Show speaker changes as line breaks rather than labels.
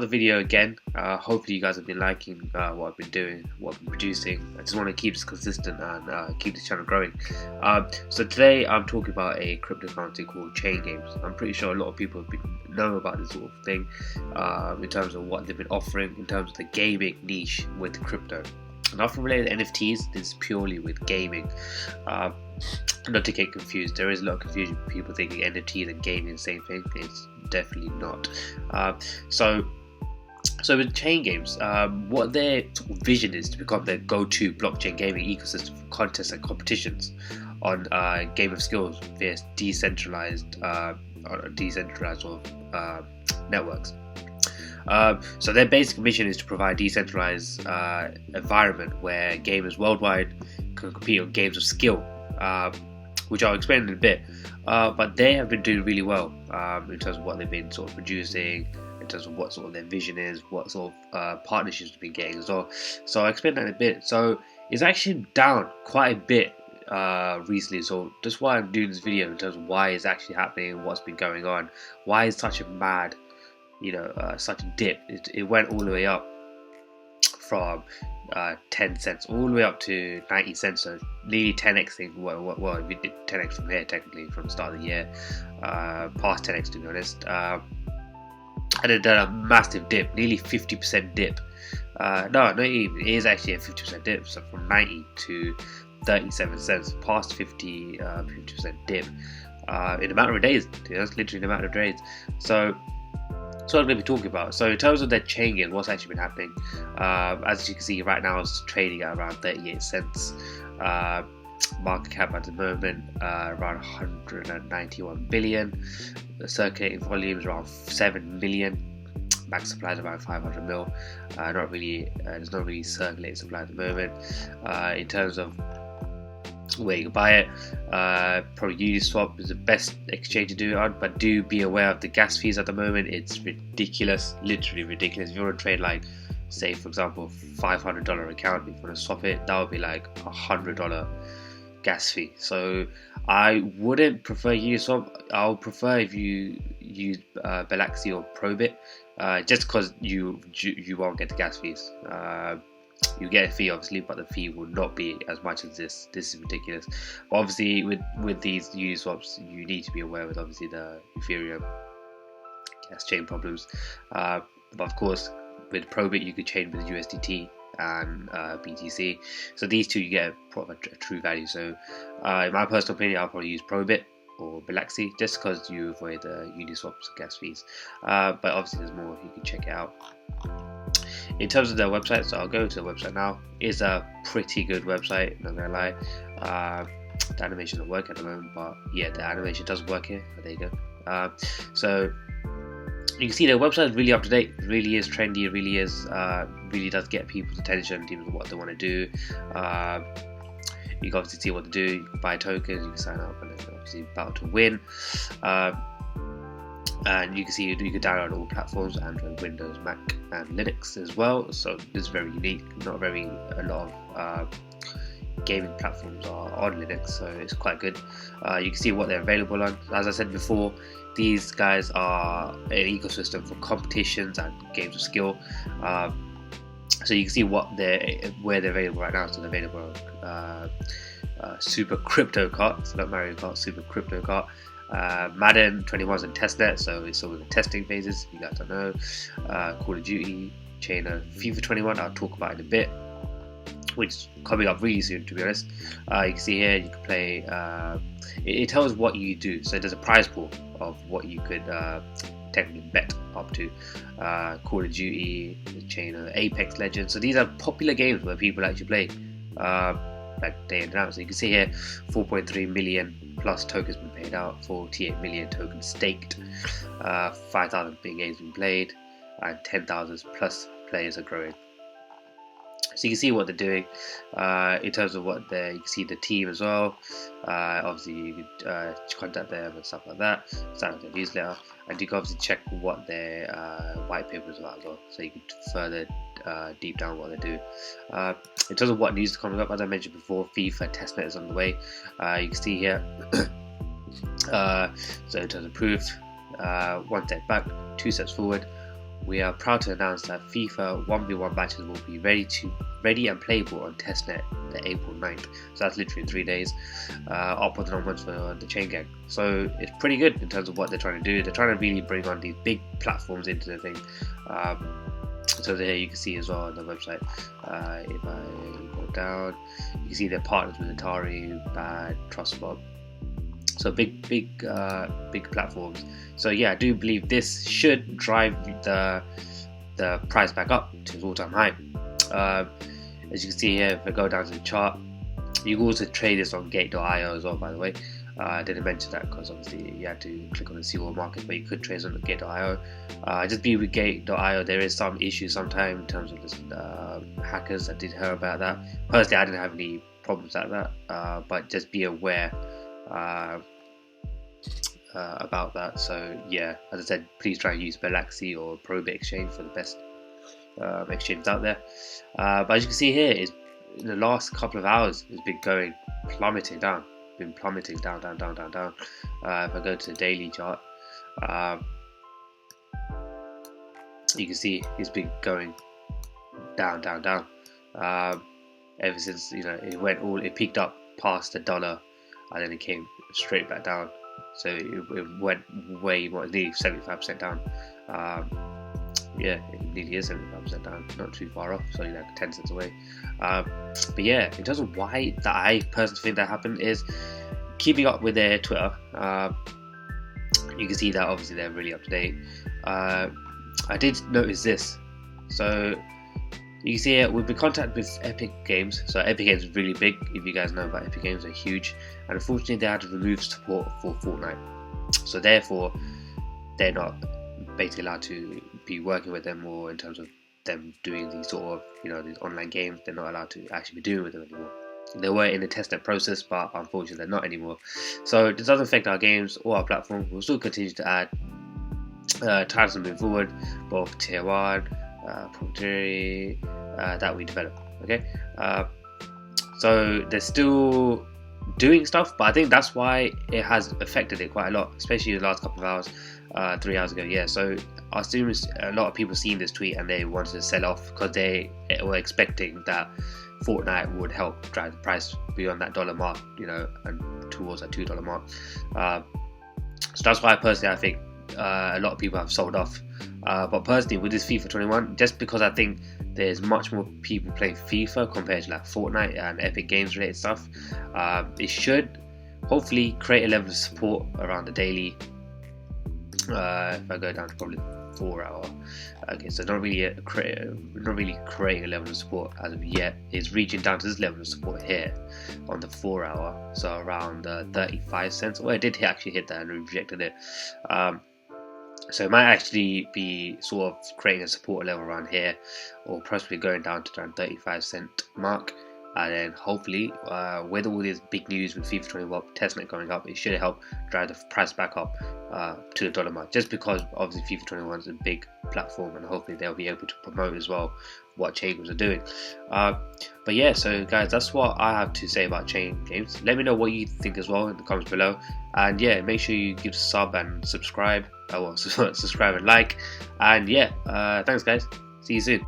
another video again. Hopefully you guys have been liking what I've been doing, what I've been producing. I just want to keep this consistent and keep this channel growing. So today I'm talking about a cryptocurrency called Chain Games. I'm pretty sure a lot of people have know about this sort of thing in terms of what they've been offering in terms of the gaming niche with crypto. Nothing related to NFTs, this is purely with gaming. Not to get confused, there is a lot of confusion, people thinking NFTs and gaming are the same thing. It's definitely not. So with Chain Games, what their vision is to become their go-to blockchain gaming ecosystem for contests and competitions on game of skills via decentralized networks. So their basic mission is to provide decentralized environment where gamers worldwide can compete on games of skill, which I'll explain in a bit. But they have been doing really well in terms of what they've been sort of producing, in terms of what sort of their vision is, what sort of partnerships they've been getting as well. So I'll explain that in a bit. So it's actually down quite a bit recently, so that's why I'm doing this video in terms of why it's actually happening, what's been going on, why is such a mad, such a dip. It went all the way up from 10 cents all the way up to 90 cents, so nearly 10x thing. Well, we did 10x from here technically from the start of the year, past 10x to be honest, and it done a massive dip, nearly 50% dip. No, it is actually a 50% dip, so from 90 to 37 cents, past 50% dip in a matter of days. That's literally in a matter of days. So what I'm going to be talking about. So in terms of their chain game, what's actually been happening, as you can see right now, it's trading at around 38 cents. Market cap at the moment around 191 billion. The circulating volume is around 7 million. Max supply is around 500 mil. There's not really circulating supply at the moment. In terms of where you can buy it, probably Uniswap is the best exchange to do it on, but do be aware of the gas fees at the moment. It's ridiculous, literally ridiculous. If you want to trade, like, say for example, $500 account, if you want to swap it, that would be like $100 gas fee. So I wouldn't prefer Uniswap. I would prefer if you use Belaxi or Probit, just because you won't get the gas fees. You get a fee obviously, but the fee will not be as much as this. This is ridiculous. But obviously with these Uniswaps, you need to be aware with obviously the Ethereum gas chain problems. But of course with Probit you could chain with USDT and BTC. So these two you get a true value. So in my personal opinion, I'll probably use Probit or Belaxi just because you avoid the Uniswap's gas fees. But obviously there's more, you can check it out. In terms of their website, so I'll go to the website now. It's a pretty good website, not gonna lie. The animation doesn't work at the moment, but yeah, the animation does work here. There you go. So you can see their website is really up to date. It really is trendy. It really is, really does get people's attention in terms of what they want to do. You can obviously see what to do. You can buy tokens, you can sign up, and then obviously battle to win. And you can see you can download all platforms: Android, Windows, Mac, and Linux as well. So this is very unique. A lot of gaming platforms are on Linux, so it's quite good. You can see what they're available on. As I said before, these guys are an ecosystem for competitions and games of skill. So you can see where they're available right now. So they're available on Super Crypto Kart, so not Mario Kart, Super Crypto Kart. Madden 21 is in testnet, so it's still in the testing phases. You guys don't know. Call of Duty, Chain, FIFA 21. I'll talk about it in a bit, which is coming up really soon, to be honest. You can see here you can play. It tells what you do, so there's a prize pool of what you could technically bet up to. Call of Duty, Chain, Apex Legends. So these are popular games where people actually play. Like day in and out. So you can see here 4.3 million plus tokens been paid out, 48 million tokens staked, 5,000 big games been played, and 10,000 plus players are growing. So you can see what they're doing in terms of what you can see the team as well. Obviously you could contact them and stuff like that, sign up their newsletter, and you can obviously check what their white papers are as well, so you can further deep down what they do. In terms of what news is coming up, as I mentioned before, FIFA testnet is on the way. You can see here. So in terms of proof, 1 step back, 2 steps forward, we are proud to announce that FIFA 1v1 matches will be ready and playable on testnet the April 9th. So that's literally in 3 days. I'll put it on once for the Chain Gang. So it's pretty good in terms of what they're trying to do. They're trying to really bring on these big platforms into the thing. So here you can see as well on the website. If I go down, you can see they're partners with Atari, Bad, TrustBot. So big platforms. So yeah, I do believe this should drive the price back up to its all-time high. As you can see here, if I go down to the chart, you can also trade this on Gate.io as well, by the way. I didn't mention that because obviously you had to click on the SeaWorld market, but you could trade on Gate.io. Just be with Gate.io, there is some issues sometimes in terms of this, hackers. I did hear about that. Personally, I didn't have any problems like that, but just be aware about that. So yeah, as I said, please try and use Belaxi or Probit Exchange for the best exchanges out there. But as you can see here, is in the last couple of hours, it's been plummeting down. Down. If I go to the daily chart, you can see it's been going down. Ever since it peaked up past $1, and then it came straight back down. So it went way more, nearly 75% down. Yeah, it nearly is 75% down, not too far off, so 10 cents away. But yeah, in terms of why that I personally think that happened is keeping up with their Twitter. You can see that obviously they're really up to date. I did notice this. So you can see here, we've been contacted with Epic Games. So Epic Games is really big. If you guys know about Epic Games, they're huge. And unfortunately, they had to remove support for Fortnite. So therefore, they're not basically allowed to be working with them, or in terms of them doing these sort of, these online games, they're not allowed to actually be doing with them anymore. They were in the testnet process, but unfortunately, they're not anymore. So this doesn't affect our games or our platform. We'll still continue to add titles moving forward, both tier 1, that we develop. Okay, so they're still doing stuff, but I think that's why it has affected it quite a lot, especially the last couple of hours, 3 hours ago. Yeah, so I assume a lot of people seen this tweet and they wanted to sell off because they were expecting that Fortnite would help drive the price beyond that $1 mark, and towards that $2 mark. So that's why personally I think a lot of people have sold off. But personally, with this FIFA 21, just because I think there's much more people playing FIFA compared to like Fortnite and Epic Games related stuff, it should hopefully create a level of support around the daily. If I go down to probably 4 hour, okay, so not really creating a level of support as of yet. It's reaching down to this level of support here on the 4 hour, so around 35 cents. Well, it did actually hit that and rejected it. So it might actually be sort of creating a support level around here, or possibly going down to around 35 cent mark. And then hopefully, with all this big news with FIFA 21 testnet going up, it should help drive the price back up to the $1 mark. Just because obviously FIFA 21 is a big platform, and hopefully they'll be able to promote as well what Chain Games are doing. But yeah, so guys, that's what I have to say about Chain Games. Let me know what you think as well in the comments below. And yeah, make sure you give a sub and subscribe. Subscribe and like. And yeah, thanks guys. See you soon.